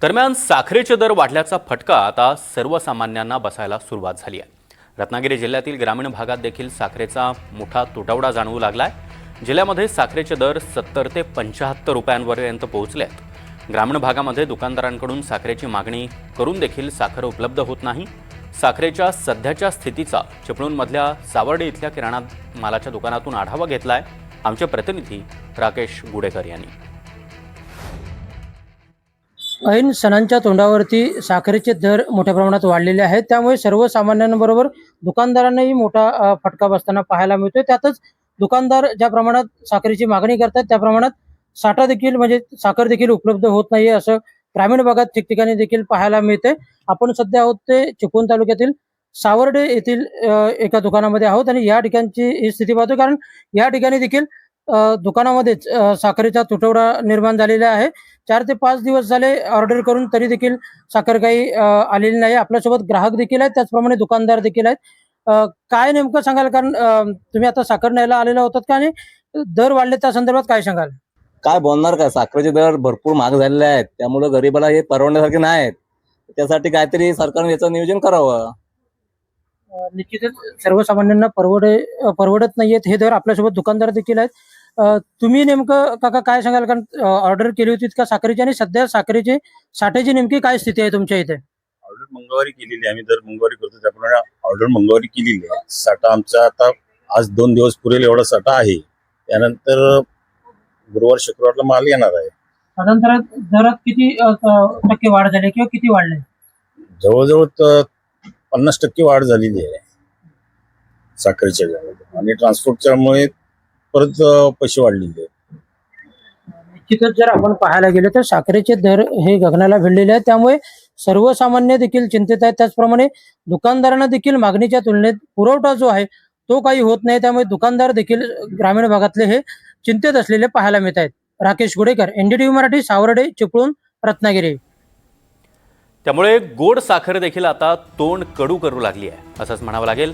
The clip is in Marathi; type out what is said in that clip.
दरम्यान साखरेचे दर वाढल्याचा फटका आता सर्वसामान्यांना बसायला सुरुवात झाली आहे। रत्नागिरी जिल्ह्यातील ग्रामीण भागात देखील साखरेचा मोठा तुटवडा जाणवू लागलाय। जिल्ह्यामध्ये साखरेचे दर 70 ते 75 रुपयांपर्यंत पोहोचले आहेत। ग्रामीण भागामध्ये दुकानदारांकडून साखरेची मागणी करून देखील साखर उपलब्ध होत नाही। साखरेच्या सध्याच्या स्थितीचा चिपळूणमधल्या सावर्डे इथल्या किराणा मालाच्या दुकानातून आढावा घेतलाय आमचे प्रतिनिधी राकेश गुडेकर यांनी। ऐन सणांच्या तोंडावरती साखरेचे दर मोठ्या प्रमाणात वाढलेले आहेत, त्यामुळे सर्वसामान्यांबरोबर दुकानदारांनाही मोठा फटका बसताना पाहायला मिळतोय। त्यातच दुकानदार ज्या प्रमाणात साखरेची मागणी करतात त्या प्रमाणात साठा देखील म्हणजे साखर देखील उपलब्ध होत नाहीये, असं ग्रामीण भागात ठिकठिकाणी देखील पाहायला मिळते। आपण सध्या आहोत ते चिपळूण तालुक्यातील सावर्डे येथील एका दुकानामध्ये आहोत आणि या ठिकाणची ही स्थिती पाहतो, कारण या ठिकाणी देखील दुकानामध्येच साखरेचा तुटवडा निर्माण झालेला आहे। 4 ते 5 दिवस झाले ऑर्डर करून तरी देखील साखर काही आलेली नाही। आपल्यासोबत ग्राहक देखील आहेत, त्याचप्रमाणे दुकानदार देखील आहेत। काय नेमकं सांगाल, कारण तुम्ही आता साखर न्यायला आलेला होतात का, आणि दर वाढले त्या संदर्भात काय सांगाल? काय बोलणार काय, साखरेचे दर भरपूर महाग झालेले आहेत, त्यामुळे गरीबाला हे परवडण्यासारखे नाही आहेत। त्यासाठी काहीतरी सरकारने याचं नियोजन करावं। निश्चितच सर्वसामान्यांना परवडत नाहीयेत हे दर। आपल्यासोबत दुकानदार देखील आहेत। तुम्ही नेमकं काका काय सांगाल, कारण ऑर्डर केली होती का साखरेची, आणि सध्या साखरेची साठ्याची नेमकी काय स्थिती आहे तुमच्या इथे? ऑर्डर मंगळवारी केलेली आहे, आम्ही दर मंगळवारी करतो त्याप्रमाणे ऑर्डर मंगळवारी केलेली आहे। साठा आमचा आता आज 2 दिवस पुरेल एवढा साठा आहे। त्यानंतर गुरुवार शुक्रवारला माल येणार आहे। साधारणतः दरात किती टक्के वाढ झाली किंवा किती वाढले? जवळजवळ 50% वाढ झालेली आहे साखरेच्या दरामध्ये, आणि ट्रान्सपोर्टच्यामुळे परत पैसे वाढलेले आहेत। निश्चितच जर आपण पाहायला गेलो तर साखरेचे दर हे गगनाला भिडलेले आहेत, त्यामुळे सर्वसामान्य देखील चिंतित आहेत। त्याचप्रमाणे दुकानदारांना देखील मागणीच्या तुलनेत पुरवठा जो आहे तो काही होत नाही, त्यामुळे दुकानदार देखील ग्रामीण भागातले हे चिंतित असलेले पाहायला मिळत आहेत। राकेश गुडेकर, NDTV मराठी, सावर्डे, चिपळूण, रत्नागिरी। त्यामुळे गोड साखर देखील आता तोंड कडू करू लागली आहे असंच म्हणावं लागेल।